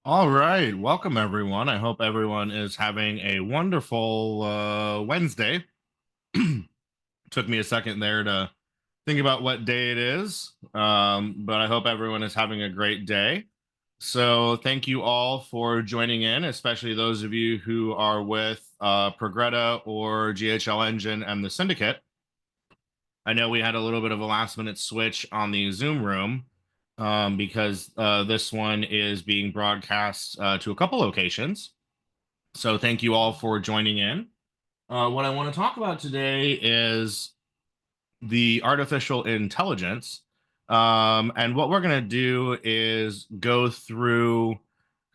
All right, welcome everyone. I hope everyone is having a wonderful Wednesday. Took me a second there to think about what day it is, but I hope everyone is having a great day. So, thank you all for joining in, especially those of you who are with Progretta or GHL Engine and the Syndicate. I know we had a little bit of a last minute switch on the Zoom room because this one is being broadcast to a couple locations. So thank you all for joining in. What I want to talk about today is the artificial intelligence. And what we're going to do is go through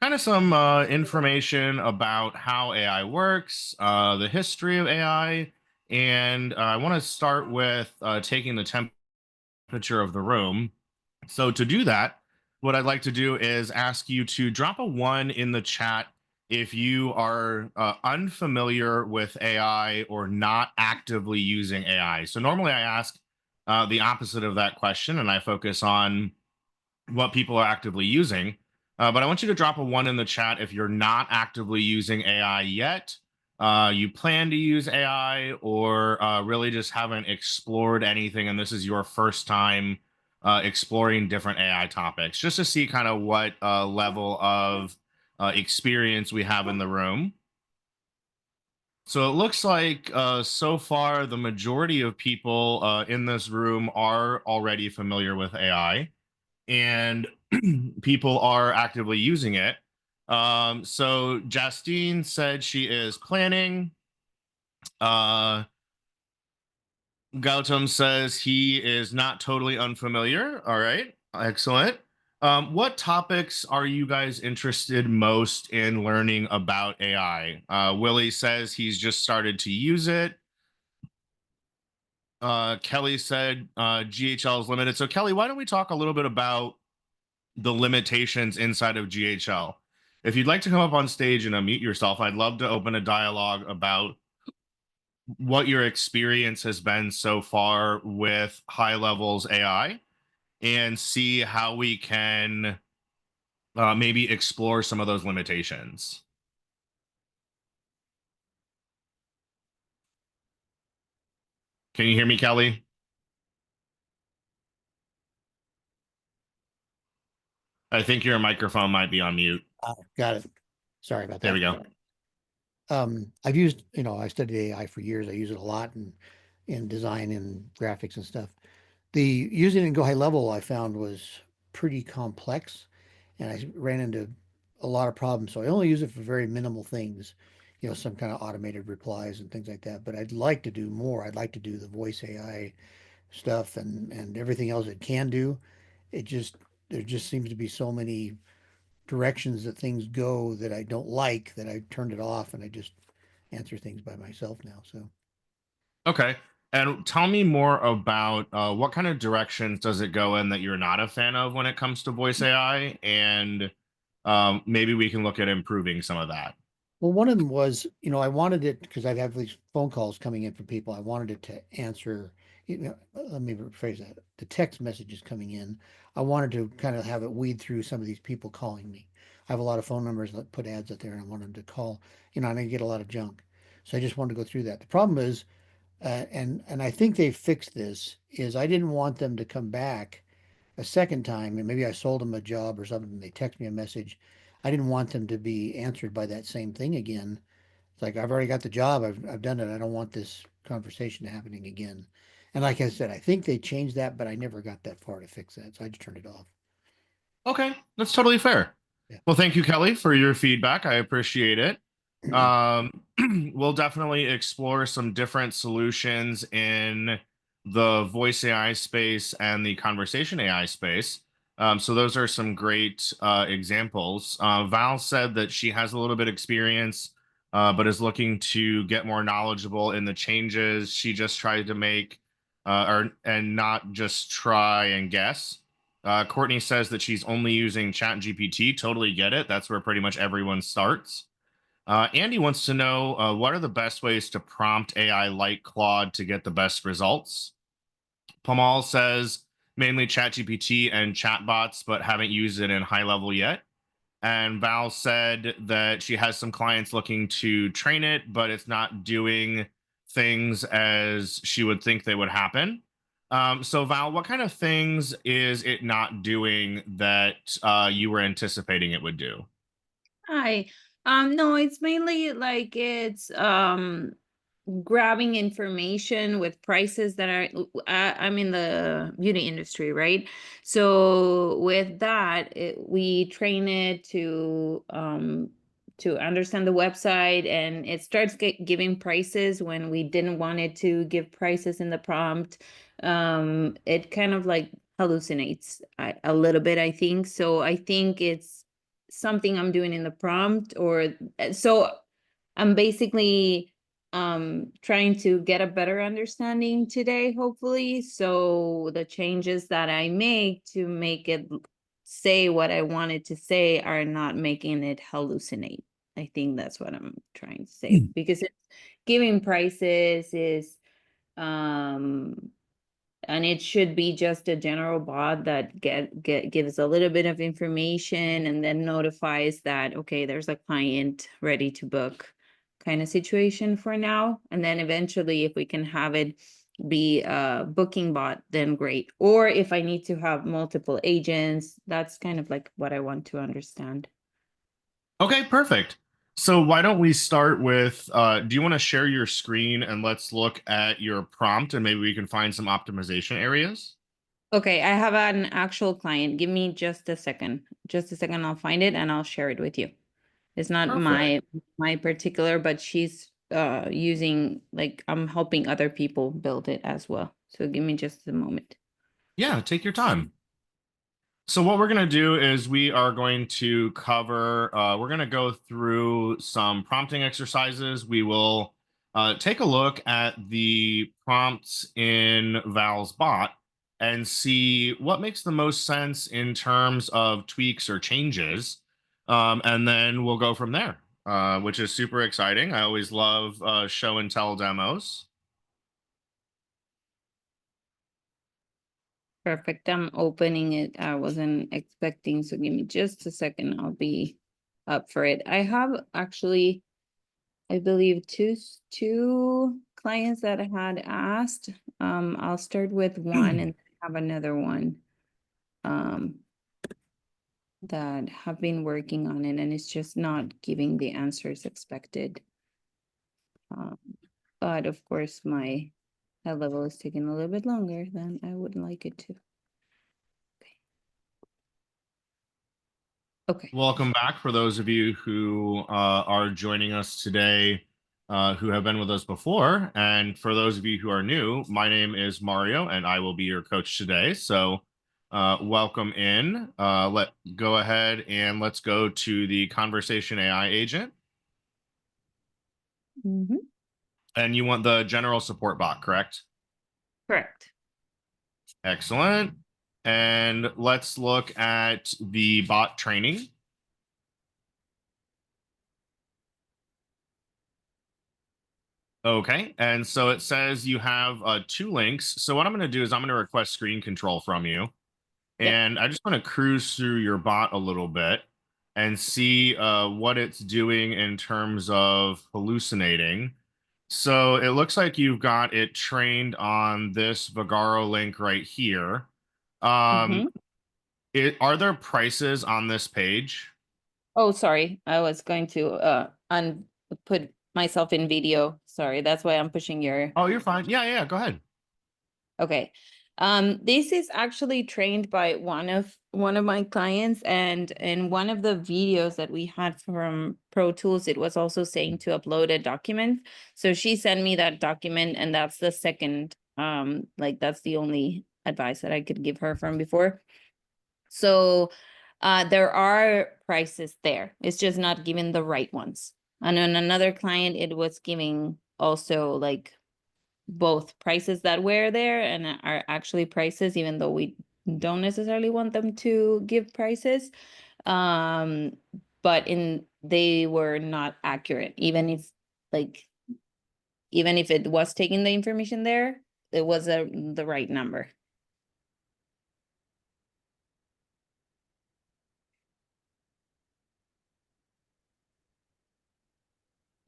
kind of some information about how AI works, the history of AI. And I want to start with taking the temperature of the room. So to do that, what I'd like to do is ask you to drop a one in the chat if you are unfamiliar with AI or not actively using AI. So normally I ask the opposite of that question and I focus on what people are actively using. But I want you to drop a one in the chat if you're not actively using AI yet. You plan to use AI or really just haven't explored anything, and this is your first time exploring different AI topics, just to see kind of what level of experience we have in the room. So it looks like so far the majority of people in this room are already familiar with AI and people are actively using it. So Justine said she is planning. Uh, Gautam says he is not totally unfamiliar. All right, excellent. What topics are you guys interested most in learning about AI? Willie says he's just started to use it. Kelly said GHL is limited. So, Kelly, why don't we talk a little bit about the limitations inside of GHL? If you'd like to come up on stage and unmute yourself, I'd love to open a dialogue about what your experience has been so far with HighLevel's AI and see how we can maybe explore some of those limitations. Can you hear me, Kelly? I think your microphone might be on mute. Got it. Sorry about There that. we go. I've used, I studied AI for years. I use it a lot in design and graphics and stuff. The using it in Go High Level I found was pretty complex, and I ran into a lot of problems. So I only use it for very minimal things, some kind of automated replies and things like that. But I'd like to do more. I'd like to do the voice AI stuff and everything else it can do. It just there just seems to be so many directions that things go that I don't like that I turned it off and I just answer things by myself now. So Okay. And tell me more about what kind of directions does it go in that you're not a fan of when it comes to voice AI? And maybe we can look at improving some of that. well, one of them was, I wanted it because I'd have these phone calls coming in from people. I wanted it to answer, let me rephrase that. The text messages coming in, I wanted to kind of have it weed through some of these people calling me. I have a lot of phone numbers that put ads out there and I want them to call, and I get a lot of junk. So I just wanted to go through that. The problem is, and I think they fixed this, is I didn't want them to come back a second time, and maybe I sold them a job or something. They text me a message. I didn't want them to be answered by that same thing again. It's like I've already got the job. I've done it. I don't want this conversation happening again. And like I said, I think they changed that, but I never got that far to fix that, so I just turned it off. Okay, that's totally fair. Yeah. Well, thank you, Kelly, for your feedback. I appreciate it. Um, we'll definitely explore some different solutions in the voice AI space and the conversation AI space. So those are some great examples. Val said that she has a little bit experience, but is looking to get more knowledgeable in the changes she just tried to make, or and not just try and guess. Courtney says that she's only using ChatGPT. Totally get it. That's where pretty much everyone starts. Andy wants to know what are the best ways to prompt AI like Claude to get the best results? Pamal says mainly ChatGPT and chatbots, but haven't used it in HighLevel yet. And Val said that she has some clients looking to train it, but it's not doing things as she would think they would happen. So, Val, what kind of things is it not doing that you were anticipating it would do? Hi. No, it's mainly like it's grabbing information with prices that are I'm in the beauty industry, right? So with that, we train it to understand the website, and it starts giving prices when we didn't want it to give prices in the prompt. It kind of like hallucinates a little bit, I think. So I think it's something I'm doing in the prompt, or so I'm basically trying to get a better understanding today, hopefully. So the changes that I make to make it say what I wanted to say are not making it hallucinate. I think that's what I'm trying to say, because it's giving prices is um and it should be just a general bot that gives a little bit of information and then notifies that, okay, there's a client ready to book kind of situation for now. And then eventually, if we can have it be a booking bot, then great. Or if I need to have multiple agents, that's kind of like what I want to understand. Okay, perfect. So, why don't we start with do you want to share your screen and let's look at your prompt and maybe we can find some optimization areas? Okay, I have an actual client. Give me just a second. Just a second, I'll find it and I'll share it with you. It's not Perfect. my particular, but she's using, like, I'm helping other people build it as well. So give me just a moment. Yeah, take your time. So what we're going to do is we are going to cover, we're going to go through some prompting exercises. We will take a look at the prompts in Val's bot and see what makes the most sense in terms of tweaks or changes. And then we'll go from there, which is super exciting. I always love show and tell demos. Perfect. I'm opening it. I wasn't expecting, so give me just a second. I'll be up for it. I have actually, I believe, two clients that had asked. I'll start with one and have another one um that have been working on it, and it's just not giving the answers expected. Um, but of course, my head level is taking a little bit longer than I would like it to. Okay. Welcome back for those of you who are joining us today, who have been with us before. And for those of you who are new, my name is Mario and I will be your coach today. So welcome in. Let go ahead and let's go to the conversation AI agent. Mhm. And you want the general support bot, correct? Correct. Excellent. And let's look at the bot training. Okay, and so it says you have two links. So what I'm going to do is I'm going to request screen control from you, Yep. and I just want to cruise through your bot a little bit and see what it's doing in terms of hallucinating. So it looks like you've got it trained on this Vagaro link right here. Um, Hmm. are there prices on this page? Oh, sorry. I was going to put myself in video. Sorry, that's why I'm pushing your. Oh, you're fine. Yeah, yeah, go ahead. Okay. This is actually trained by one of my clients, and in one of the videos that we had from Pro Tools, it was also saying to upload a document. So she sent me that document, and that's the second, like that's the only advice that I could give her from before. So there are prices there. It's just not giving the right ones. And on another client, it was giving also like both prices that were there and are actually prices, even though we don't necessarily want them to give prices. Um, but in they were not accurate, like even if it was taking the information there, it was the right number.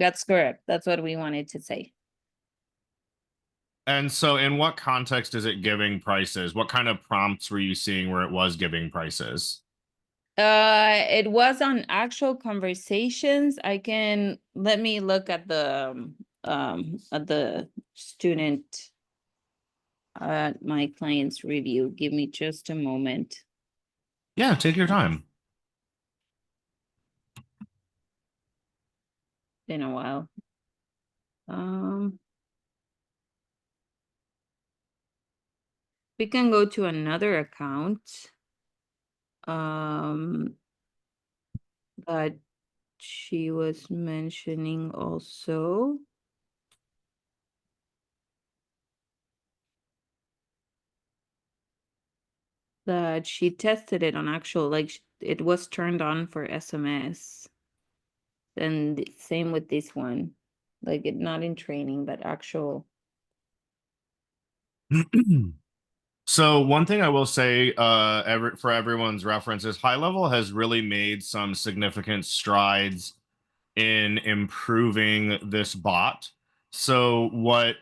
That's correct. That's what we wanted to say. And so, in what context is it giving prices? What kind of prompts were you seeing where it was giving prices? It was on actual conversations. Let me look at the student my client's review. Give me just a moment. Yeah, take your time. Been a while. We can go to another account. That she was mentioning also. That she tested it on actual, like it was turned on for SMS. And same with this one, like it not in training, but actual. So one thing I will say, for everyone's reference, is HighLevel has really made some significant strides in improving this bot. So what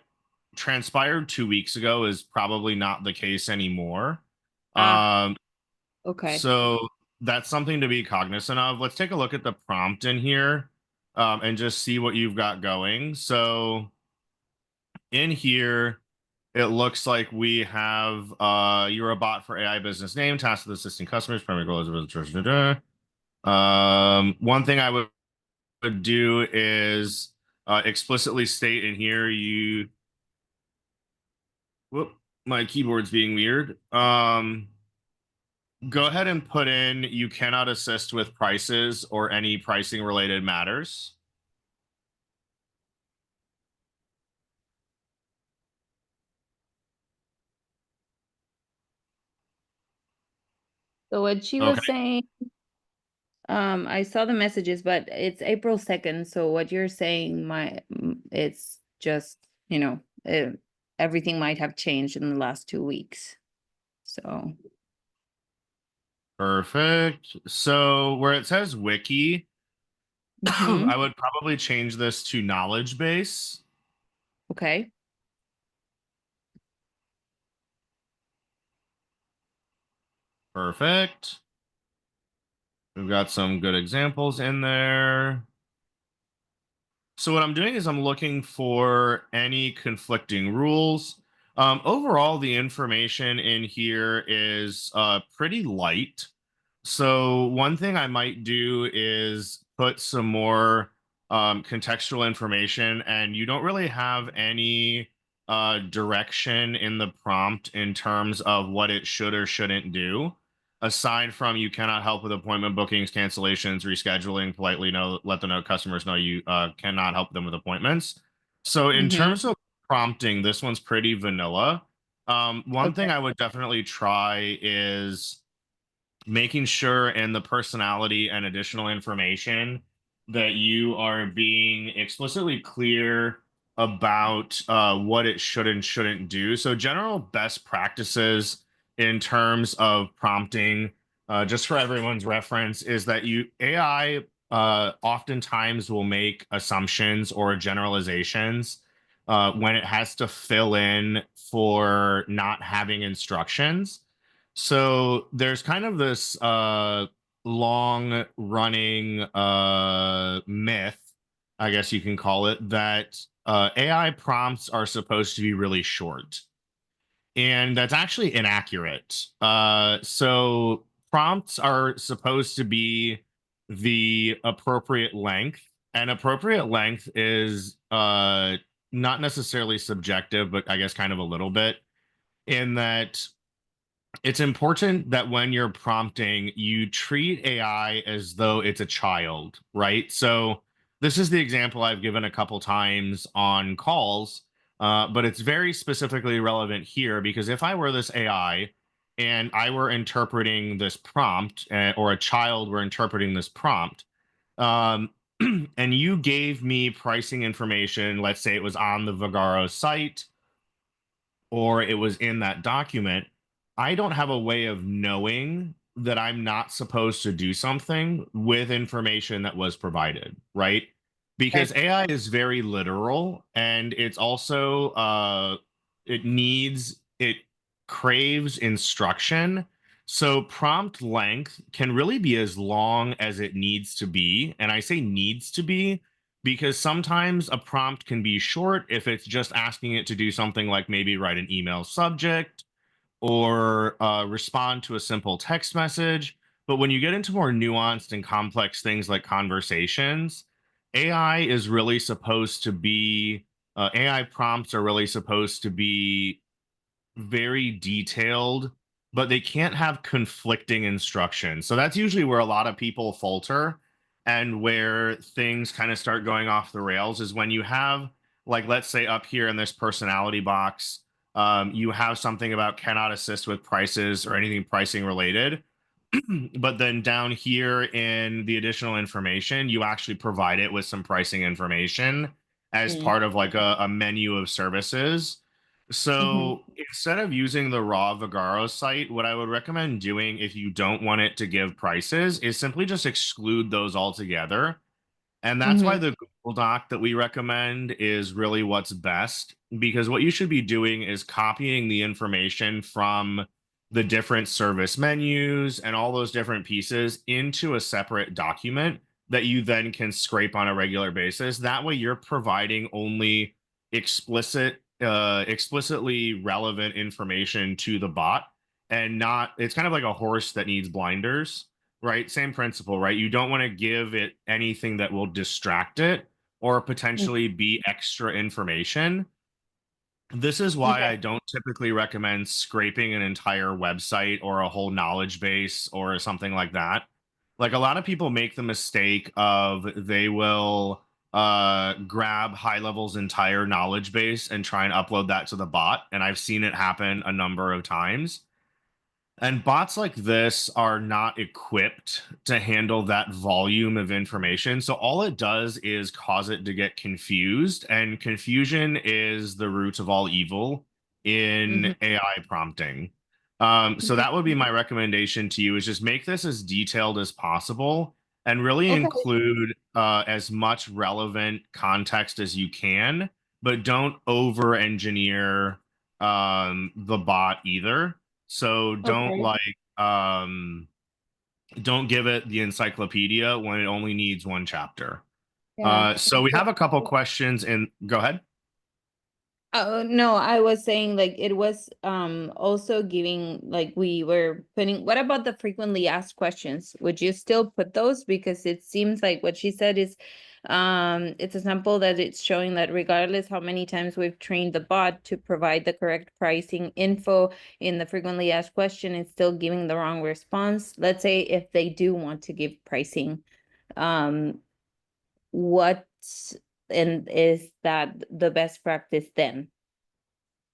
transpired 2 weeks ago is probably not the case anymore. Ah, Um, okay. so that's something to be cognizant of. Let's take a look at the prompt in here, and just see what you've got going. So in here, it looks like we have you're a bot for AI business name, tasked with assisting customers, primary goal is one thing I would do is explicitly state in here whoop, my keyboard's being weird. Go ahead and put in you cannot assist with prices or any pricing related matters. So what she was Okay, saying, I saw the messages, but it's April 2nd. So what you're saying, it's just, everything might have changed in the last 2 weeks. So, perfect. So where it says wiki, mhm, I would probably change this to knowledge base. okay. Perfect. We've got some good examples in there. So what I'm doing is I'm looking for any conflicting rules. Overall, the information in here is pretty light. So one thing I might do is put some more contextual information, and you don't really have any direction in the prompt in terms of what it should or shouldn't do. Aside from you cannot help with appointment bookings, cancellations, rescheduling, politely let the customers know you cannot help them with appointments. So in Mm-hmm. terms of prompting, this one's pretty vanilla. One Okay. thing I would definitely try is making sure in the personality and additional information that you are being explicitly clear about what it should and shouldn't do. So, general best practices in terms of prompting, just for everyone's reference, is that AI oftentimes will make assumptions or generalizations when it has to fill in for not having instructions. So there's kind of this long running myth, I guess you can call it, that AI prompts are supposed to be really short. And that's actually inaccurate. So prompts are supposed to be the appropriate length, and appropriate length is not necessarily subjective, but I guess kind of a little bit, in that it's important that when you're prompting, you treat AI as though it's a child, right? So this is the example I've given a couple times on calls, but it's very specifically relevant here because if I were this AI and I were interpreting this prompt, or a child were interpreting this prompt, um, and you gave me pricing information, let's say it was on the Vagaro site or it was in that document, I don't have a way of knowing that I'm not supposed to do something with information that was provided, right? because AI is very literal, and it's also it craves instruction. So prompt length can really be as long as it needs to be. And I say needs to be because sometimes a prompt can be short if it's just asking it to do something like maybe write an email subject or respond to a simple text message. But when you get into more nuanced and complex things like conversations, AI is really supposed to be, AI prompts are really supposed to be very detailed, but they can't have conflicting instructions. So that's usually where a lot of people falter and where things kind of start going off the rails is when you have, like, let's say up here in this personality box, you have something about cannot assist with prices or anything pricing related. But then down here in the additional information, you actually provide it with some pricing information as Mm. part of like a menu of services. Mm-hmm. So instead of using the raw Vagaro site, what I would recommend doing if you don't want it to give prices is simply just exclude those altogether, and that's why Mm-hmm. the Google Doc that we recommend is really what's best, because what you should be doing is copying the information from the different service menus and all those different pieces into a separate document that you then can scrape on a regular basis. That way you're providing only explicitly relevant information to the bot, and not, it's kind of like a horse that needs blinders, right? Same principle, right? You don't want to give it anything that will distract it or potentially be extra information. This is why I Okay. don't typically recommend scraping an entire website or a whole knowledge base or something like that. Like a lot of people make the mistake of they will grab HighLevel's entire knowledge base and try and upload that to the bot. And I've seen it happen a number of times. And bots like this are not equipped to handle that volume of information. So all it does is cause it to get confused. And confusion is the root of all evil in Mm-hmm. AI prompting. So that would be my recommendation to you is just make this as detailed as possible and really Okay. include as much relevant context as you can, but don't over engineer the bot either. So Okay. don't give it the encyclopedia when it only needs one chapter. Yeah. So we have a couple questions in, go ahead. Oh no, I was saying like it was also giving like we were putting what about the frequently asked questions? Would you still put those? Because it seems like what she said is it's a sample that it's showing that regardless how many times we've trained the bot to provide the correct pricing info in the frequently asked question, it's still giving the wrong response. Let's say if they do want to give pricing, um what and is that the best practice then?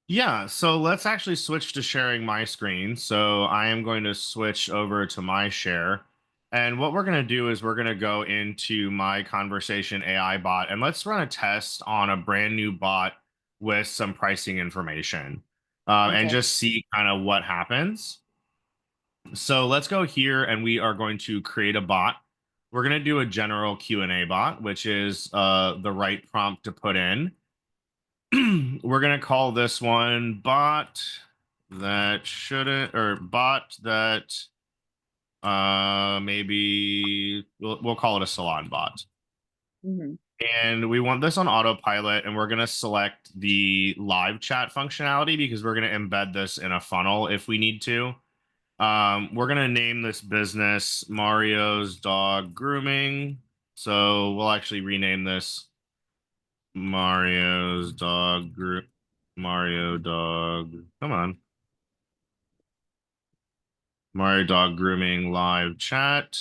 Yeah, so let's actually switch to sharing my screen. So I am going to switch over to my share. And what we're going to do is we're going to go into my conversation AI bot and let's run a test on a brand new bot with some pricing information and Okay. just see kind of what happens. So let's go here and we are going to create a bot. We're going to do a general Q&A bot, which is the right prompt to put in. We're going to call this one bot that shouldn't, or bot that maybe we'll call it a salon bot. Mhm. And we want this on autopilot, and we're going to select the live chat functionality because we're going to embed this in a funnel if we need to. We're gonna name this business Mario's Dog Grooming. So we'll actually rename this Mario's Dog Group. Mario Dog. Come on. Mario Dog Grooming live chat.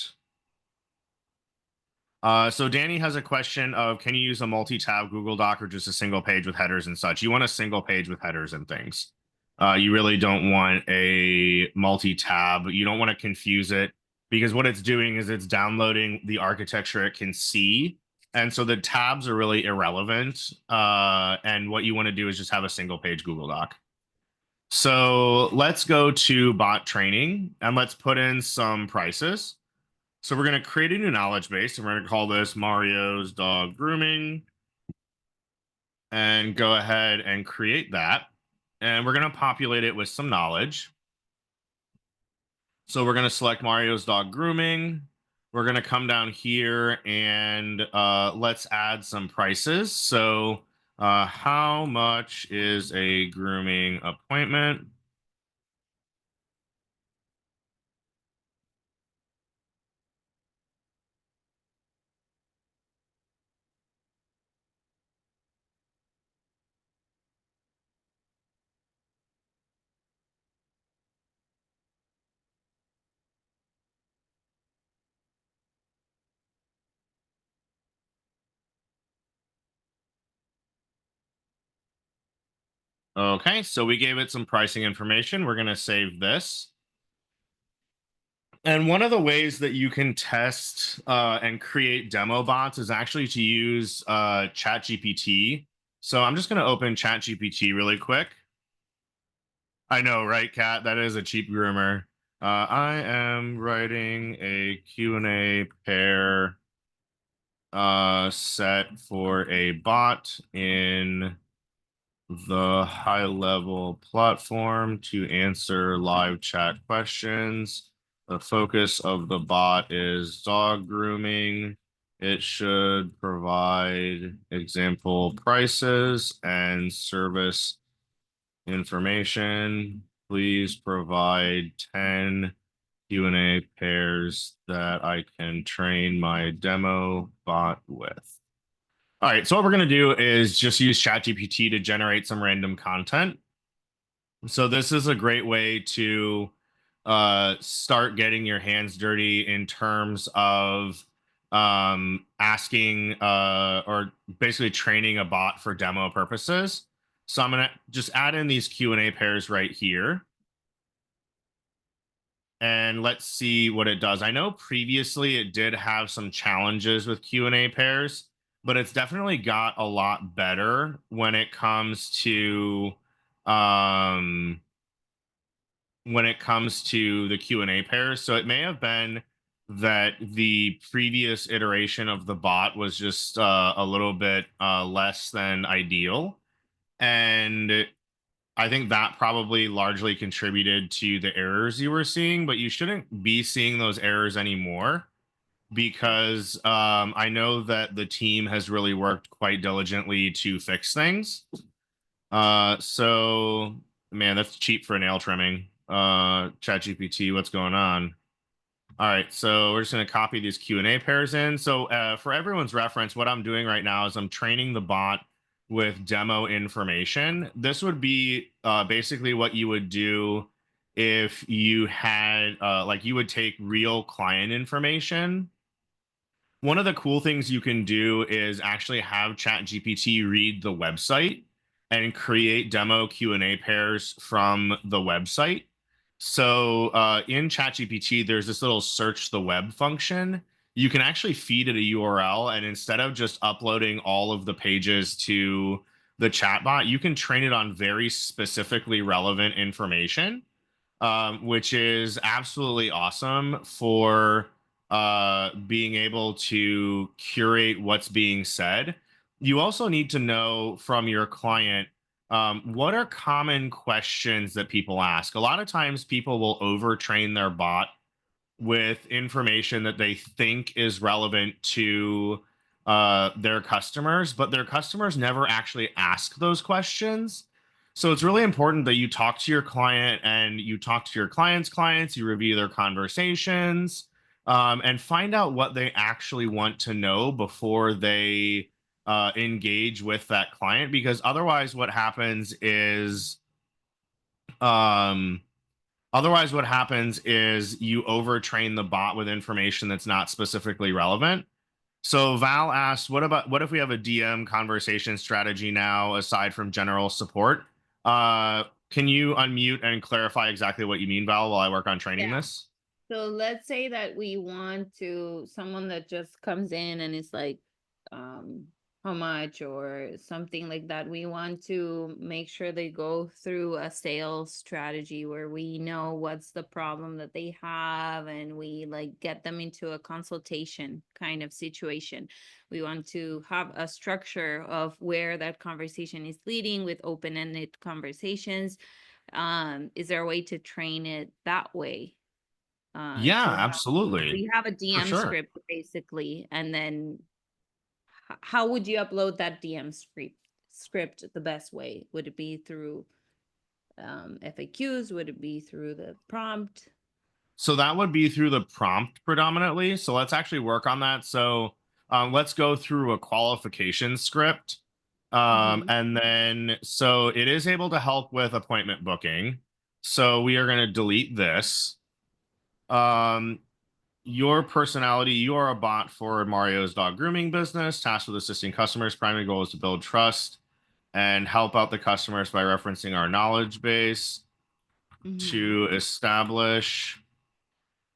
So Danny has a question of, can you use a multi-tab Google Doc or just a single page with headers and such? You want a single page with headers and things. You really don't want a multi-tab. You don't want to confuse it because what it's doing is it's downloading the architecture it can see. And so the tabs are really irrelevant. And what you want to do is just have a single page Google Doc. So let's go to bot training and let's put in some prices. So we're going to create a new knowledge base, and we're going to call this Mario's dog grooming, and go ahead and create that. And we're going to populate it with some knowledge. So we're going to select Mario's dog grooming. We're going to come down here and let's add some prices. So how much is a grooming appointment? Okay, so we gave it some pricing information. We're going to save this. And one of the ways that you can test and create demo bots is actually to use ChatGPT. So I'm just going to open ChatGPT really quick. I know, right, Kat? That is a cheap groomer. I am writing a Q&A pair set for a bot in the HighLevel platform to answer live chat questions. The focus of the bot is dog grooming. It should provide example prices and service information. Please provide 10 Q&A pairs that I can train my demo bot with. All right, so what we're going to do is just use ChatGPT to generate some random content. So this is a great way to start getting your hands dirty in terms of asking or basically training a bot for demo purposes. So I'm going to just add in these Q&A pairs right here. And let's see what it does. I know previously it did have some challenges with Q&A pairs, but it's definitely got a lot better when it comes to um the Q&A pairs. So it may have been that the previous iteration of the bot was just a little bit less than ideal. And I think that probably largely contributed to the errors you were seeing, but you shouldn't be seeing those errors anymore because I know that the team has really worked quite diligently to fix things. So man, that's cheap for nail trimming. ChatGPT, what's going on? All right, so we're just going to copy these Q&A pairs in. So for everyone's reference, what I'm doing right now is I'm training the bot with demo information. This would be basically what you would do if you had, like you would take real client information. One of the cool things you can do is actually have ChatGPT read the website and create demo Q&A pairs from the website. So in ChatGPT, there's this little search the web function. You can actually feed it a URL, and instead of just uploading all of the pages to the chatbot, you can train it on very specifically relevant information, which is absolutely awesome for being able to curate what's being said. You also need to know from your client what are common questions that people ask. A lot of times people will overtrain their bot with information that they think is relevant to their customers, but their customers never actually ask those questions. So it's really important that you talk to your client and you talk to your client's clients, you review their conversations, and find out what they actually want to know before they engage with that client. Because otherwise, what happens is um, you overtrain the bot with information that's not specifically relevant. So Val asked, what if we have a DM conversation strategy now aside from general support? Can you unmute and clarify exactly what you mean, Val, while I work on training this? So let's say that we want to someone that just comes in and is like, how much or something like that. We want to make sure they go through a sales strategy where we know what's the problem that they have, and we like get them into a consultation kind of situation. We want to have a structure of where that conversation is leading with open-ended conversations. Is there a way to train it that way? Yeah, To have, absolutely. we have a For DM sure. script basically, and then how would you upload that DM script the best way? Would it be through FAQs? Would it be through the prompt? So that would be through the prompt predominantly. So let's actually work on that. So let's go through a qualification script. Mhm. And then, so it is able to help with appointment booking. So we are going to delete this. Your personality, you are a bot for Mario's dog grooming business, tasked with assisting customers. Primary goal is to build trust and help out the customers by referencing our knowledge base Mhm. to establish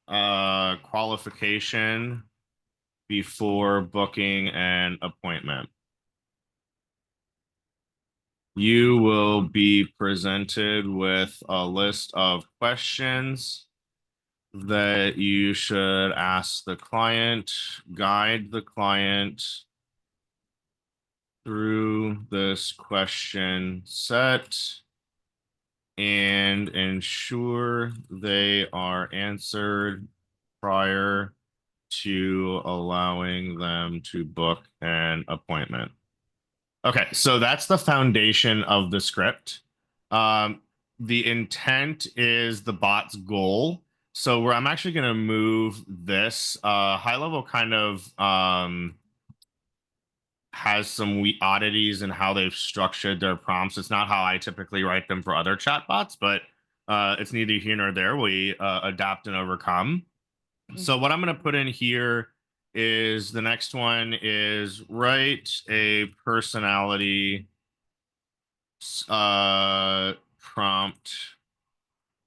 qualification before booking an appointment. You will be presented with a list of questions that you should ask the client, guide the client through this question set, and ensure they are answered prior to allowing them to book an appointment. Okay, so that's the foundation of the script. The intent is the bot's goal. So where I'm actually going to move this HighLevel kind of has some oddities in how they've structured their prompts. It's not how I typically write them for other chatbots, but it's neither here nor there. We adapt and overcome. So what I'm going to put in here is the next one is write a personality prompt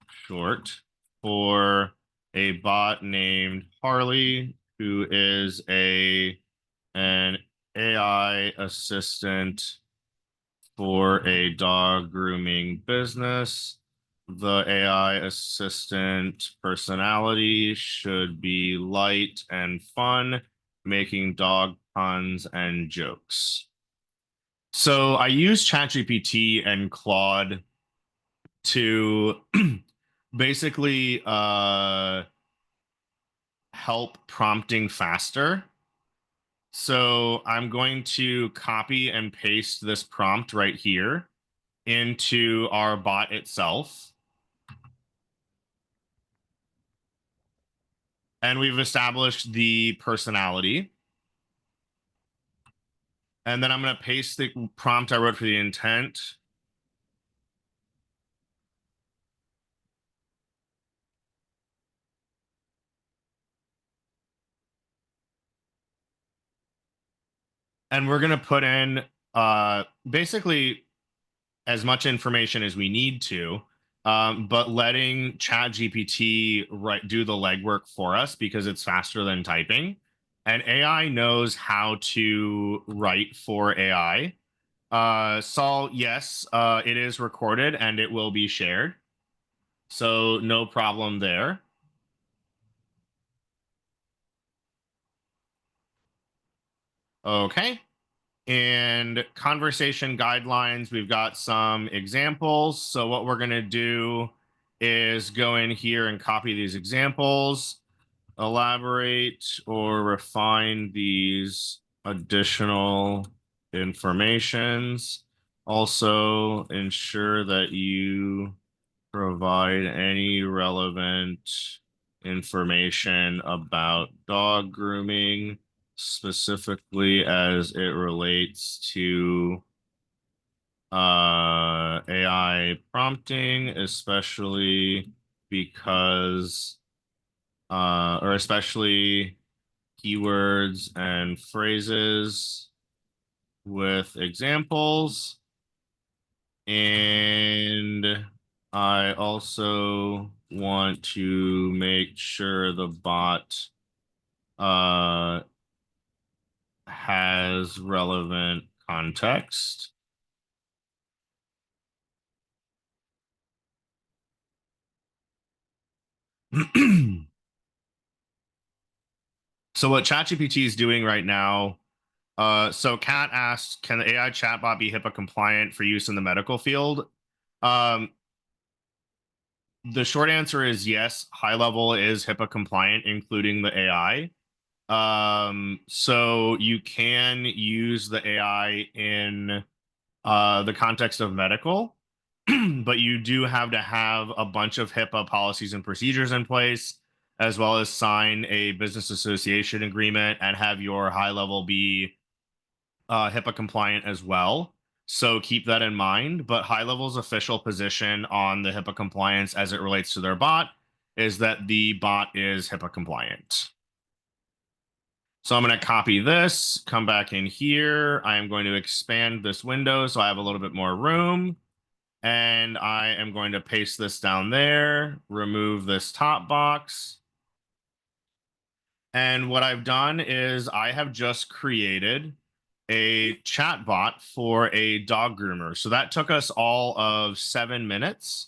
short for a bot named Harley, who is an AI assistant for a dog grooming business. The AI assistant personality should be light and fun, making dog puns and jokes. So I use ChatGPT and Claude to basically help prompting faster. So I'm going to copy and paste this prompt right here into our bot itself. And we've established the personality. And then I'm going to paste the prompt I wrote for the intent. And we're going to put in basically as much information as we need to, but letting ChatGPT do the legwork for us because it's faster than typing. And AI knows how to write for AI. Saul, yes, it is recorded and it will be shared. So no problem there. Okay. And conversation guidelines, we've got some examples. So what we're going to do is go in here and copy these examples, elaborate or refine these additional informations. Also, ensure that you provide any relevant information about dog grooming, specifically as it relates to AI prompting, especially because or especially keywords and phrases with examples. And I also want to make sure the bot has relevant context. So what ChatGPT is doing right now, so Kat asked, can the AI chatbot be HIPAA compliant for use in the medical field? The short answer is yes. HighLevel is HIPAA compliant, including the AI. So you can use the AI in the context of medical, but you do have to have a bunch of HIPAA policies and procedures in place, as well as sign a business association agreement and have your HighLevel be HIPAA compliant as well. So keep that in mind. But HighLevel's official position on the HIPAA compliance as it relates to their bot is that the bot is HIPAA compliant. So I'm going to copy this, come back in here. I am going to expand this window so I have a little bit more room. And I am going to paste this down there, remove this top box. And what I've done is I have just created a chat bot for a dog groomer. So that took us all of 7 minutes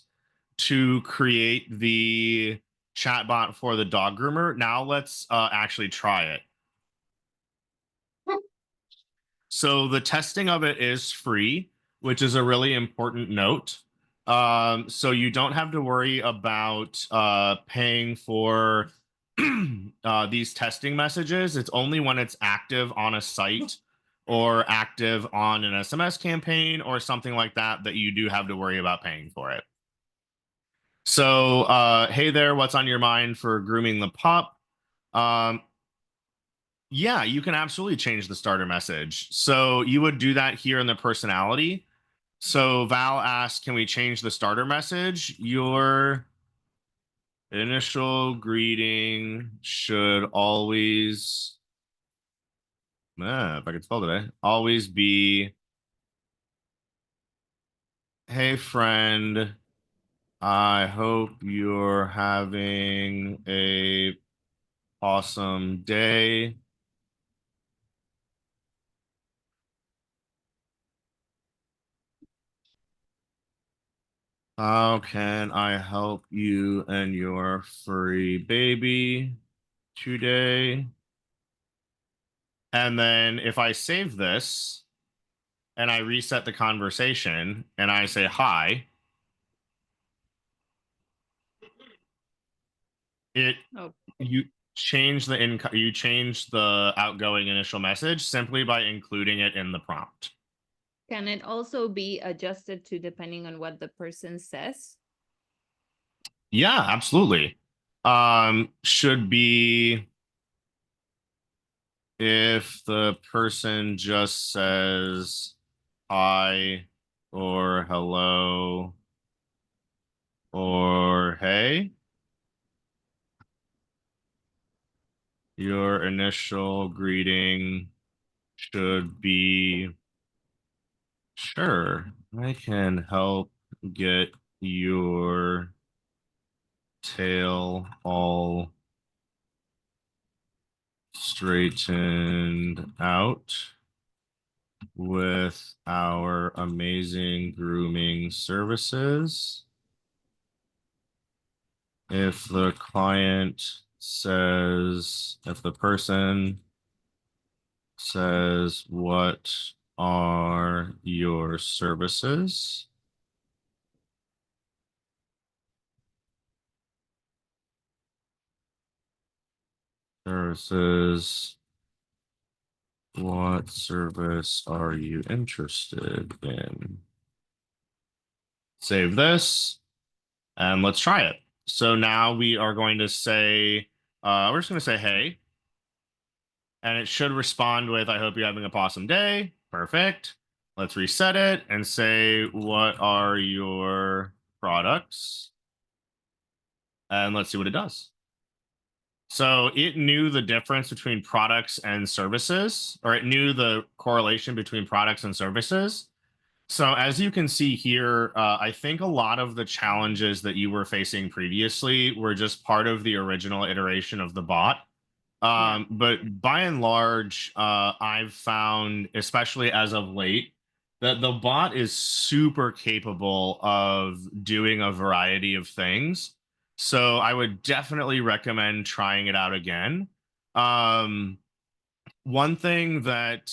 to create the chat bot for the dog groomer. Now let's actually try it. So the testing of it is free, which is a really important note. So you don't have to worry about paying for these testing messages. It's only when it's active on a site or active on an SMS campaign or something like that that you do have to worry about paying for it. So, hey there, what's on your mind for grooming the pup? Yeah, you can absolutely change the starter message. So you would do that here in the personality. So Val asked, can we change the starter message? Your initial greeting should always, if I could spell today, always be, hey friend, I hope you're having a awesome day. How can I help you and your furry baby today? And then if I save this and I reset the conversation and I say hi, it Oh, you change the outgoing initial message simply by including it in the prompt. can it also be adjusted to depending on what the person says? Yeah, absolutely. Should be if the person just says hi or hello or hey, your initial greeting should be, sure, I can help get your tail all straightened out with our amazing grooming services. If the person says, what are your services? Services, what service are you interested in? Save this and let's try it. So now we are going to say, we're just going to say, hey, and it should respond with, I hope you're having a awesome day. Perfect. Let's reset it and say, what are your products? And let's see what it does. So it knew the difference between products and services, or it knew the correlation between products and services. So as you can see here, I think a lot of the challenges that you were facing previously were just part of the original iteration of the bot. Yeah. But by and large, I've found, especially as of late, that the bot is super capable of doing a variety of things. So I would definitely recommend trying it out again. Um, One thing that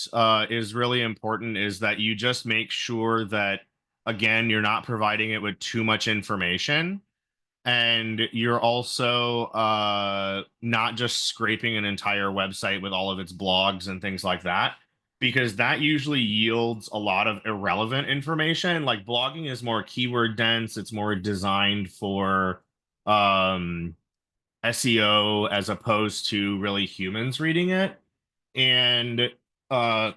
is really important is that you just make sure that, again, you're not providing it with too much information. And you're also not just scraping an entire website with all of its blogs and things like that, because that usually yields a lot of irrelevant information. Like blogging is more keyword dense, it's more designed for um, SEO as opposed to really humans reading it. And uh,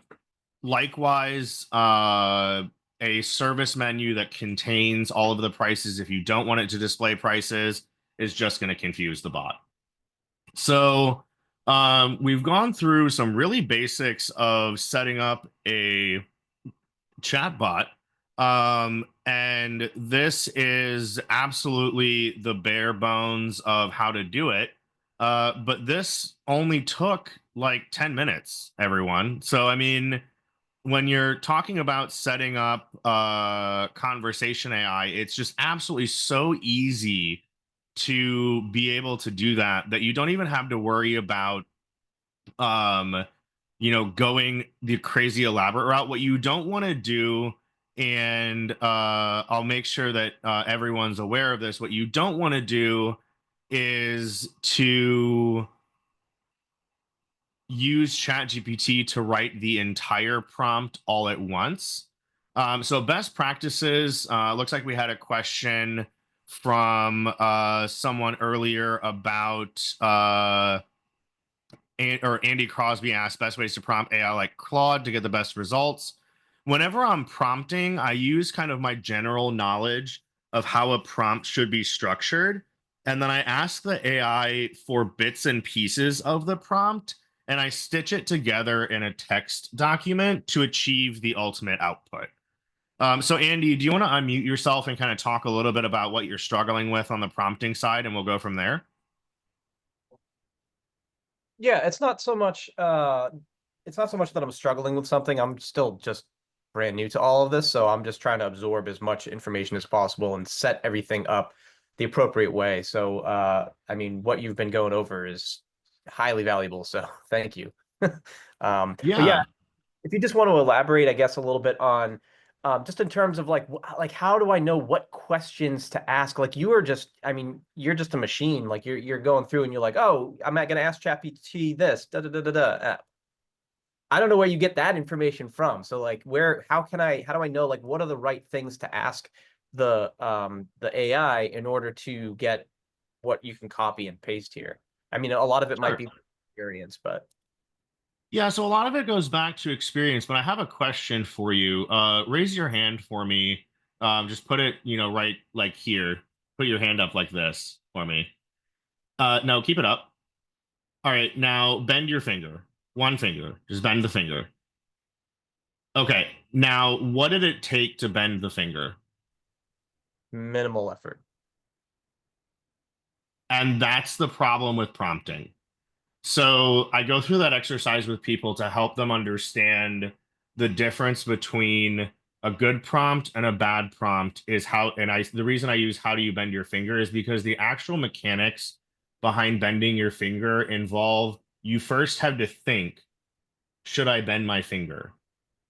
likewise, a service menu that contains all of the prices, if you don't want it to display prices, is just going to confuse the bot. So we've gone through some really basics of setting up a chatbot. And this is absolutely the bare bones of how to do it. But this only took like 10 minutes, everyone. So, I mean, when you're talking about setting up conversation AI, it's just absolutely so easy to be able to do that that you don't even have to worry about um going the crazy elaborate route. What you don't want to do, and I'll make sure that everyone's aware of this, what you don't want to do is to use ChatGPT to write the entire prompt all at once. So best practices, looks like we had a question from someone earlier about or Andy Crosby asked best ways to prompt AI like Claude to get the best results. Whenever I'm prompting, I use kind of my general knowledge of how a prompt should be structured. And then I ask the AI for bits and pieces of the prompt, and I stitch it together in a text document to achieve the ultimate output. So, Andy, do you want to unmute yourself and kind of talk a little bit about what you're struggling with on the prompting side, and we'll go from there? Yeah, it's not so much that I'm struggling with something. I'm still just brand new to all of this, so I'm just trying to absorb as much information as possible and set everything up the appropriate way. So I mean, what you've been going over is highly valuable, so thank you. But yeah, Yeah. if you just want to elaborate, I guess, a little bit on just in terms of like how do I know what questions to ask? Like you are just, I mean, you're just a machine. Like you're going through and you're like, oh, I'm not going to ask ChatGPT this. Da da da da da. I don't know where you get that information from. So like, how do I know like what are the right things to ask the AI in order to get what you can copy and paste here? I mean, a lot of it might Sure. be experience, but Yeah, so a lot of it goes back to experience, but I have a question for you. Raise your hand for me. Just put it, right like here. Put your hand up like this for me. No, keep it up. All right, now bend your finger. One finger. Just bend the finger. Okay, now what did it take to bend the finger? minimal effort. And that's the problem with prompting. So I go through that exercise with people to help them understand the difference between a good prompt and a bad prompt is how, and the reason I use how do you bend your finger is because the actual mechanics behind bending your finger involve you first have to think, should I bend my finger?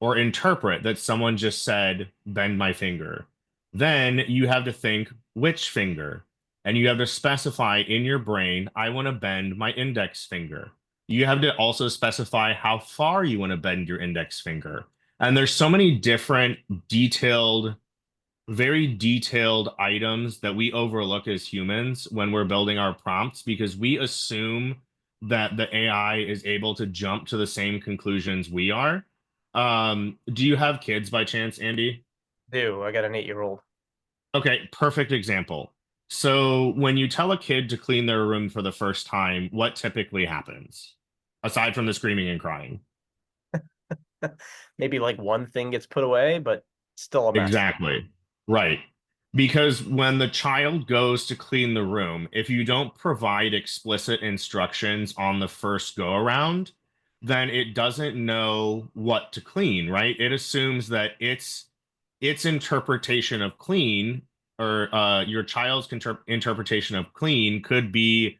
Or interpret that someone just said, bend my finger. Then you have to think which finger. And you have to specify in your brain, I want to bend my index finger. You have to also specify how far you want to bend your index finger. And there's so many different detailed, very detailed items that we overlook as humans when we're building our prompts because we assume that the AI is able to jump to the same conclusions we are. Do you have kids by chance, Andy? I got an 8-year-old. Okay, perfect example. So when you tell a kid to clean their room for the first time, what typically happens? Aside from the screaming and crying. Maybe like one thing gets put away, but still a mess. Exactly. Right. Because when the child goes to clean the room, if you don't provide explicit instructions on the first go around, then it doesn't know what to clean, right? It assumes that its interpretation of clean, or your child's interpretation of clean, could be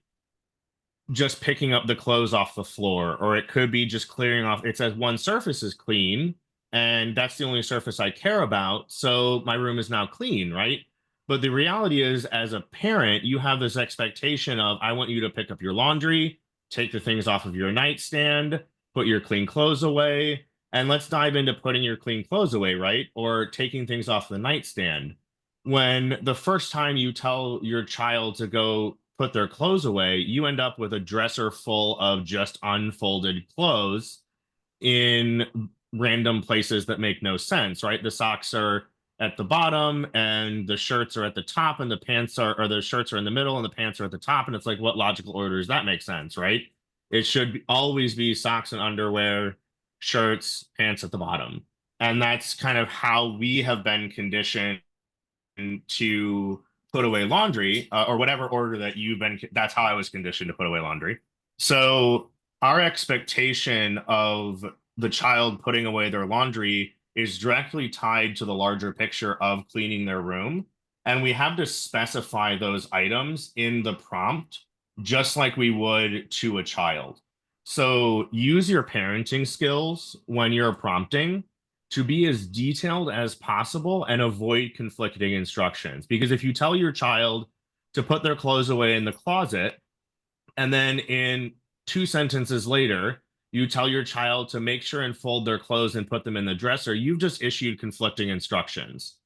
just picking up the clothes off the floor, or it could be just clearing off. It says one surface is clean, and that's the only surface I care about. So my room is now clean, right? But the reality is, as a parent, you have this expectation of, I want you to pick up your laundry, take the things off of your nightstand, put your clean clothes away. And let's dive into putting your clean clothes away, right? Or taking things off the nightstand. When the first time you tell your child to go put their clothes away, you end up with a dresser full of just unfolded clothes in random places that make no sense, right? The socks are at the bottom and the shirts are at the top, and the pants are, or the shirts are in the middle and the pants are at the top. And it's like, what logical order does that make sense, right? It should always be socks and underwear, shirts, pants at the bottom. And that's kind of how we have been conditioned to put away laundry, or whatever order that you've been. That's how I was conditioned to put away laundry. So our expectation of the child putting away their laundry is directly tied to the larger picture of cleaning their room. And we have to specify those items in the prompt, just like we would to a child. So use your parenting skills when you're prompting to be as detailed as possible and avoid conflicting instructions. Because if you tell your child to put their clothes away in the closet, and then in 2 sentences later, you tell your child to make sure and fold their clothes and put them in the dresser, you've just issued conflicting instructions.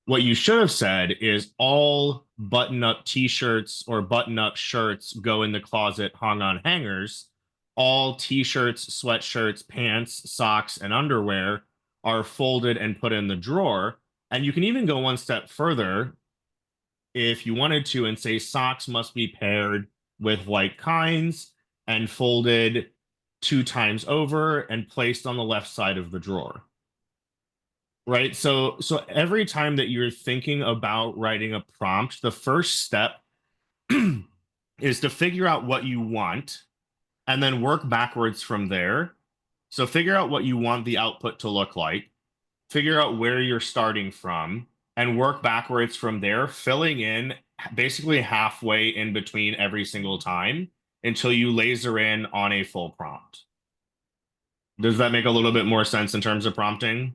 What you should have said is all button-up t-shirts or button-up shirts go in the closet hung on hangers. All t-shirts, sweatshirts, pants, socks, and underwear are folded and put in the drawer. And you can even go one step further if you wanted to and say socks must be paired with like kinds and folded 2 times over and placed on the left side of the drawer. Right. So every time that you're thinking about writing a prompt, the first step is to figure out what you want and then work backwards from there. So figure out what you want the output to look like, figure out where you're starting from, and work backwards from there, filling in basically halfway in between every single time until you laser in on a full prompt. Does that make a little bit more sense in terms of prompting?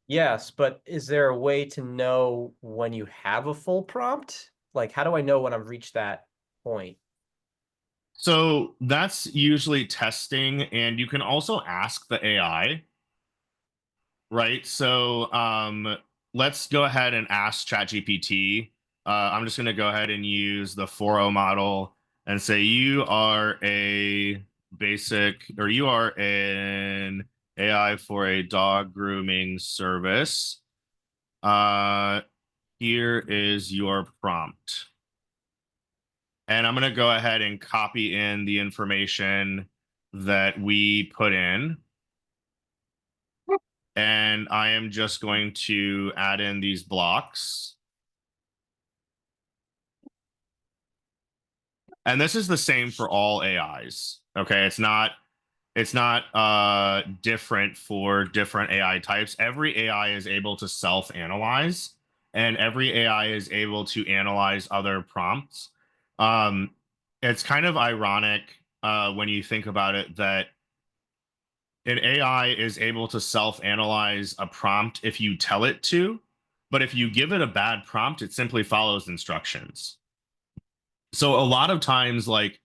Yes, but is there a way to know when you have a full prompt? Like, how do I know when I've reached that point? So that's usually testing, and you can also ask the AI, right? So let's go ahead and ask ChatGPT. I'm just going to go ahead and use the 4.0 model and say you are a basic, or you are an AI for a dog grooming service. Here is your prompt. And I'm going to go ahead and copy in the information that we put in. And I am just going to add in these blocks. And this is the same for all AIs. Okay, it's not different for different AI types. Every AI is able to self-analyze, and every AI is able to analyze other prompts. It's kind of ironic when you think about it that an AI is able to self-analyze a prompt if you tell it to, but if you give it a bad prompt, it simply follows instructions. So a lot of times, like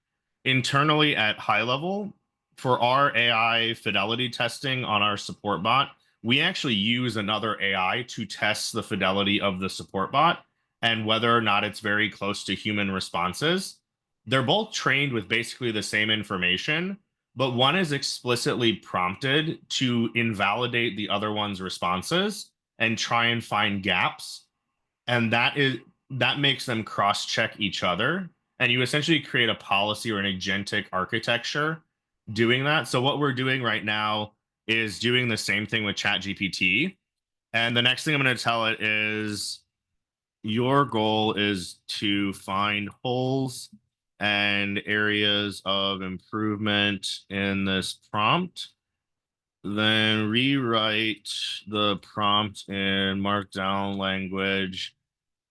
internally at HighLevel, for our AI fidelity testing on our support bot, we actually use another AI to test the fidelity of the support bot and whether or not it's very close to human responses. They're both trained with basically the same information, but one is explicitly prompted to invalidate the other one's responses and try and find gaps. And that makes them cross-check each other. And you essentially create a policy or an agentic architecture doing that. So what we're doing right now is doing the same thing with ChatGPT. And the next thing I'm going to tell it is your goal is to find holes and areas of improvement in this prompt, then rewrite the prompt in Markdown language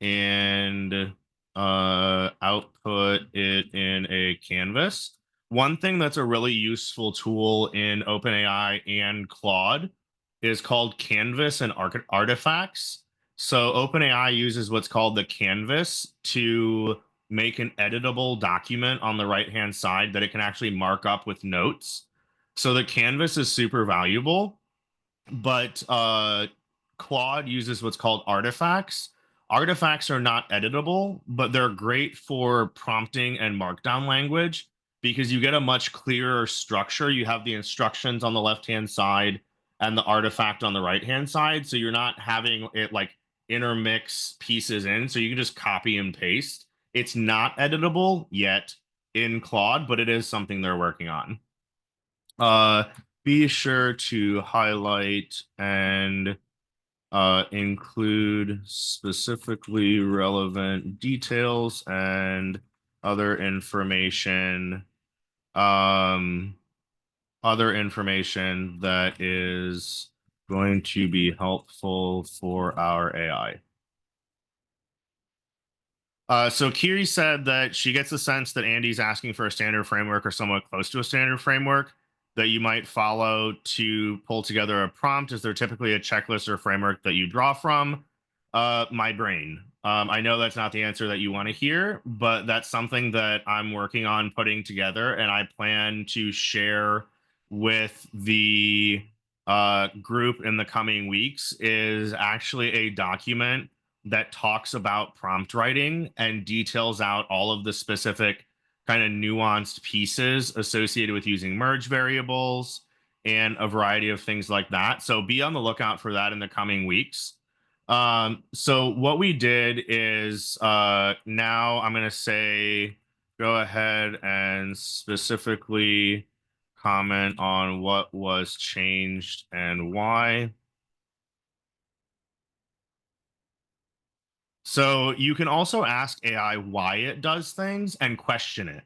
and output it in a canvas. One thing that's a really useful tool in OpenAI and Claude is called Canvas and artifacts. So OpenAI uses what's called the canvas to make an editable document on the right-hand side that it can actually mark up with notes. So the canvas is super valuable, but Claude uses what's called artifacts. Artifacts are not editable, but they're great for prompting and markdown language because you get a much clearer structure. You have the instructions on the left-hand side and the artifact on the right-hand side. So you're not having it like intermix pieces in. So you can just copy and paste. It's not editable yet in Claude, but it is something they're working on. Be sure to highlight and include specifically relevant details and other information other information that is going to be helpful for our AI. So Kiri said that she gets the sense that Andy's asking for a standard framework or somewhat close to a standard framework that you might follow to pull together a prompt. Is there typically a checklist or framework that you draw from? My brain. I know that's not the answer that you want to hear, but that's something that I'm working on putting together, and I plan to share with the group in the coming weeks. Is actually a document that talks about prompt writing and details out all of the specific kind of nuanced pieces associated with using merge variables and a variety of things like that. So be on the lookout for that in the coming weeks. So what we did is now I'm going to say go ahead and specifically comment on what was changed and why. So you can also ask AI why it does things and question it.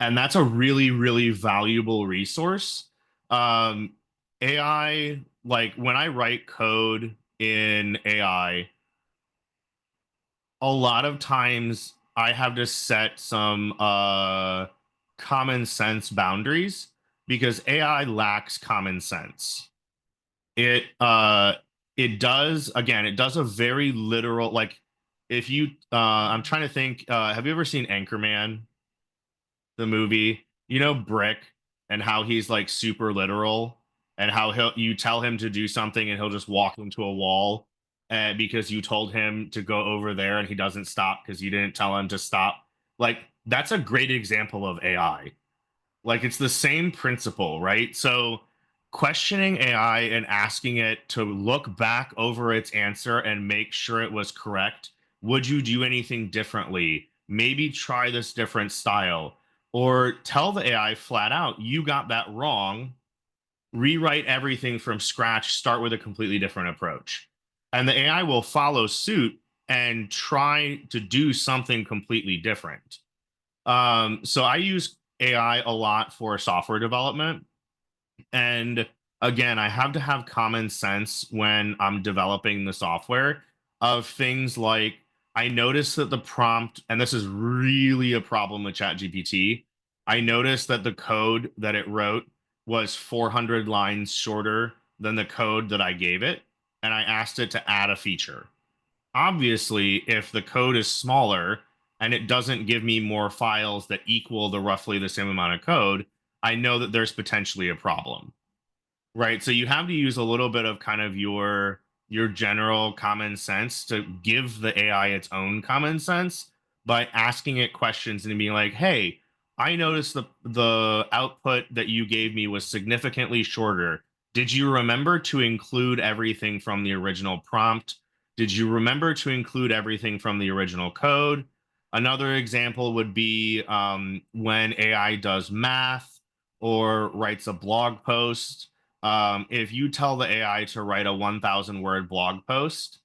And that's a really, really valuable resource. AI, like when I write code in AI, a lot of times I have to set some common sense boundaries because AI lacks common sense. It it does, again, it does a very literal, like if you I'm trying to think, have you ever seen Anchorman, the movie? You know Brick, and how he's like super literal, and how you tell him to do something and he'll just walk into a wall, because you told him to go over there and he doesn't stop because you didn't tell him to stop. Like that's a great example of AI. Like it's the same principle, right? So questioning AI and asking it to look back over its answer and make sure it was correct. Would you do anything differently? Maybe try this different style, or tell the AI flat out, you got that wrong. Rewrite everything from scratch, start with a completely different approach. And the AI will follow suit and try to do something completely different. So I use AI a lot for software development. And again, I have to have common sense when I'm developing the software of things like I noticed that the prompt, and this is really a problem with ChatGPT. I noticed that the code that it wrote was 400 lines shorter than the code that I gave it. And I asked it to add a feature. Obviously, if the code is smaller and it doesn't give me more files that equal the roughly the same amount of code, I know that there's potentially a problem. Right. So you have to use a little bit of kind of your general common sense to give the AI its own common sense by asking it questions and being like, "Hey, I noticed the output that you gave me was significantly shorter. Did you remember to include everything from the original prompt? Did you remember to include everything from the original code?" Another example would be when AI does math or writes a blog post. If you tell the AI to write a 1,000 word blog post,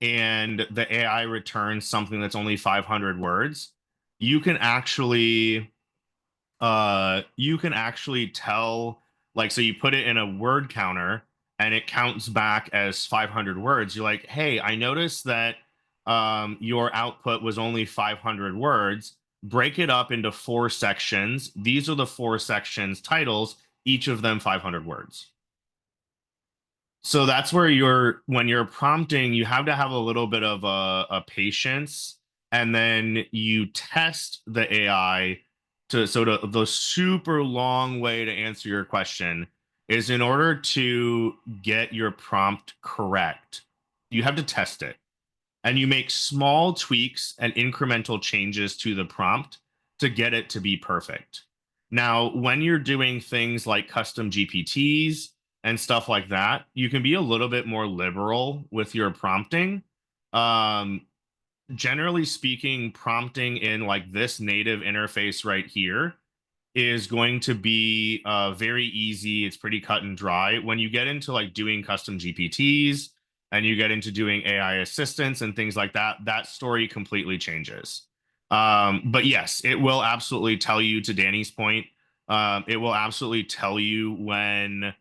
and the AI returns something that's only 500 words, you can actually tell, like, so you put it in a word counter and it counts back as 500 words. You're like, hey, I noticed that your output was only 500 words. Break it up into 4 sections. These are the 4 sections titles, each of them 500 words. So that's where when you're prompting, you have to have a little bit of a patience, and then you test the AI the super long way to answer your question is, in order to get your prompt correct, you have to test it, and you make small tweaks and incremental changes to the prompt to get it to be perfect. Now, when you're doing things like custom GPTs and stuff like that, you can be a little bit more liberal with your prompting. Um, Generally speaking, prompting in like this native interface right here is going to be very easy. It's pretty cut and dry. When you get into like doing custom GPTs and you get into doing AI assistants and things like that, that story completely changes. But yes, it will absolutely tell you, to Danny's point, it will absolutely tell you when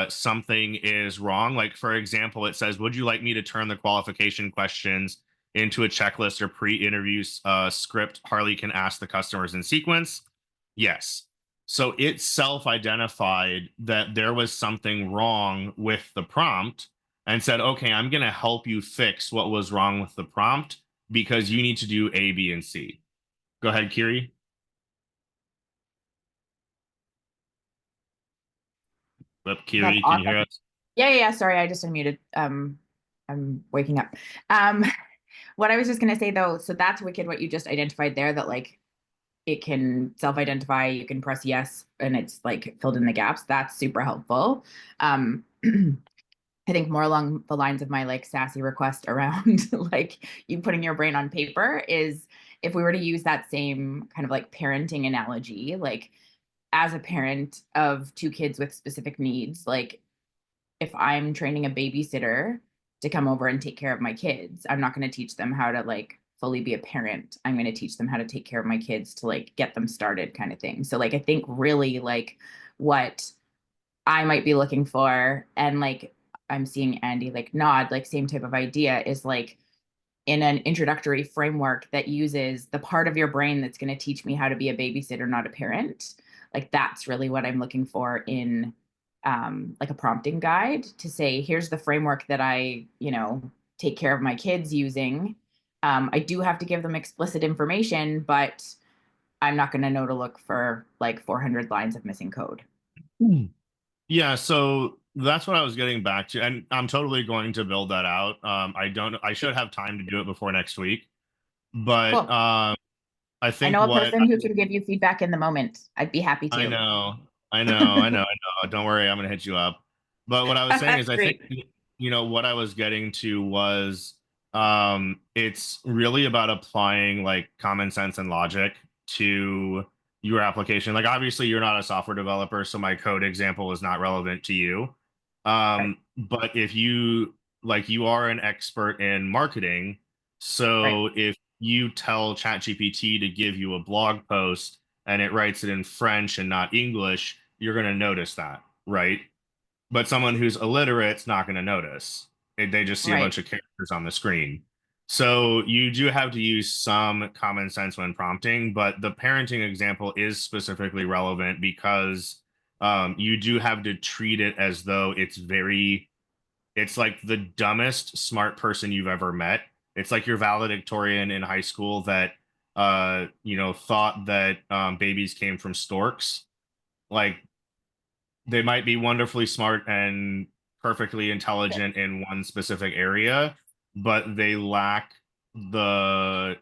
something is wrong. Like, for example, it says, would you like me to turn the qualification questions into a checklist or pre-interview script Harley can ask the customers in sequence? Yes. So it self-identified that there was something wrong with the prompt and said, okay, I'm going to help you fix what was wrong with the prompt because you need to do A, B, and C. Go ahead, Kiri. That's Kiri, can you awesome. hear us? Yeah. Sorry, I just unmuted. I'm waking up. Um, what I was just gonna say though, so that's wicked what you just identified there, that like it can self-identify, you can press yes, and it's like filled in the gaps. That's super helpful. I think more along the lines of my like sassy request around like you putting your brain on paper is, if we were to use that same kind of like parenting analogy, like as a parent of 2 kids with specific needs, like if I'm training a babysitter to come over and take care of my kids, I'm not going to teach them how to like fully be a parent. I'm going to teach them how to take care of my kids to like get them started, kind of thing. So like I think really like what I might be looking for, and like I'm seeing Andy like nod, like same type of idea, is like in an introductory framework that uses the part of your brain that's going to teach me how to be a babysitter, not a parent. Like that's really what I'm looking for in like a prompting guide, to say, here's the framework that I, take care of my kids using. I do have to give them explicit information, but I'm not going to know to look for like 400 lines of missing code. Yeah, so that's what I was getting back to, and I'm totally going to build that out. I should have time to do it before next week, but Cool. I I think know a what person who can give you feedback in the moment. I'd be happy I to. know, I know. Don't worry, I'm gonna hit you up. But what I was saying That's is, I think, great. what I was getting to was, it's really about applying like common sense and logic to your application. Like, obviously, you're not a software developer, so my code example is not relevant to you. Right. But if you are an expert in marketing, Right. so if you tell ChatGPT to give you a blog post and it writes it in French and not English, you're going to notice that, right? But someone who's illiterate's not going to notice. They just see a Right. bunch of characters on the screen. So you do have to use some common sense when prompting, but the parenting example is specifically relevant because you do have to treat it as though it's like the dumbest smart person you've ever met. It's like your valedictorian in high school that thought that babies came from storks. Like, they might be wonderfully smart and perfectly intelligent in one specific area, but they lack the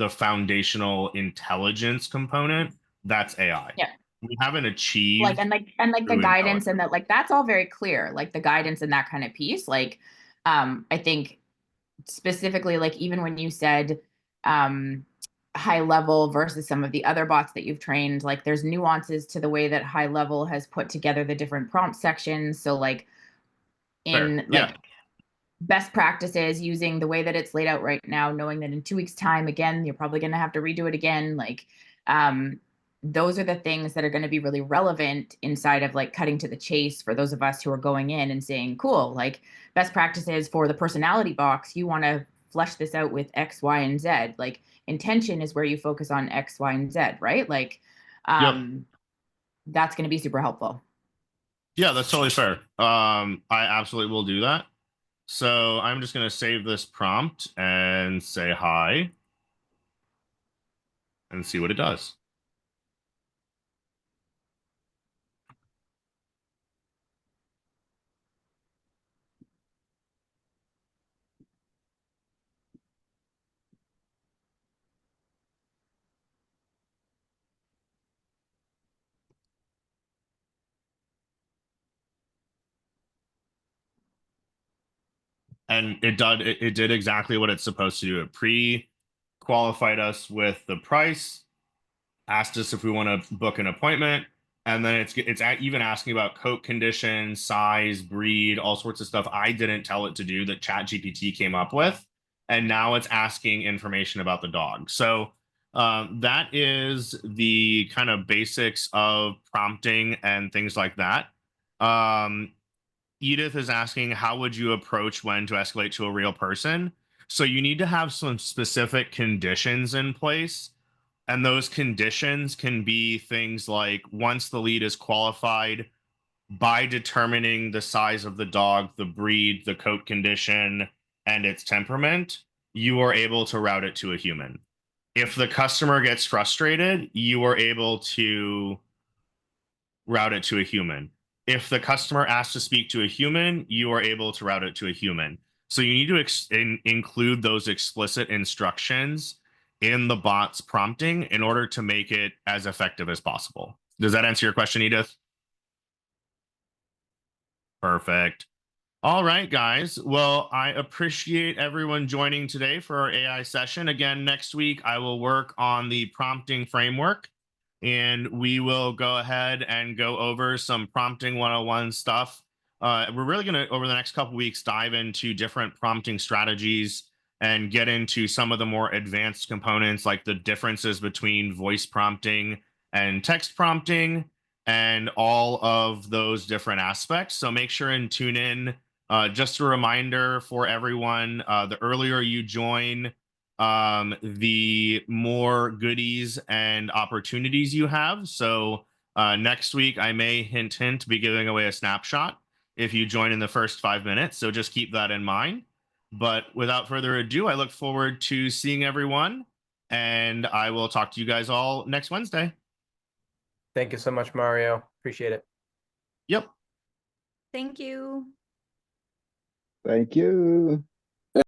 foundational intelligence component. That's AI. Yeah. We haven't Like, achieved and like the true guidance, intelligence. and that, like, that's all very clear, like the guidance and that kind of piece. Like, I think specifically, like even when you said, um, high level versus some of the other bots that you've trained, like there's nuances to the way that high level has put together the different prompt sections. So like Fair. in Yeah. like best practices using the way that it's laid out right now, knowing that in 2 weeks time, again, you're probably going to have to redo it again. Like, those are the things that are going to be really relevant inside of like cutting to the chase for those of us who are going in and saying, cool, like best practices for the personality box, you want to flesh this out with X, Y, and Z. Like intention is where you focus on X, Y, and Z, right? Like, that's going to be super helpful. Yeah, that's totally fair. I absolutely will do that. So I'm just going to save this prompt and say hi and see what it does. And it did exactly what it's supposed to do. It pre-qualified us with the price, asked us if we want to book an appointment, and then it's even asking about coat condition, size, breed, all sorts of stuff I didn't tell it to do that ChatGPT came up with, and now it's asking information about the dog. So that is the kind of basics of prompting and things like that. Edith is asking, how would you approach when to escalate to a real person? So you need to have some specific conditions in place. And those conditions can be things like once the lead is qualified by determining the size of the dog, the breed, the coat condition, and its temperament, you are able to route it to a human. If the customer gets frustrated, you are able to route it to a human. If the customer asks to speak to a human, you are able to route it to a human. So you need to include those explicit instructions in the bot's prompting in order to make it as effective as possible. Does that answer your question, Edith? Perfect. All right, guys. Well, I appreciate everyone joining today for our AI session. Again, next week, I will work on the prompting framework, and we will go ahead and go over some prompting 101 stuff. We're really going to, over the next couple weeks, dive into different prompting strategies and get into some of the more advanced components, like the differences between voice prompting and text prompting and all of those different aspects. So make sure and tune in. Just a reminder for everyone, the earlier you join, the more goodies and opportunities you have. So next week, I may hint, be giving away a snapshot if you join in the first 5 minutes. So just keep that in mind. But without further ado, I look forward to seeing everyone, and I will talk to you guys all next Wednesday. Thank you so much, Mario. Appreciate it. Yep. Thank you. Thank you.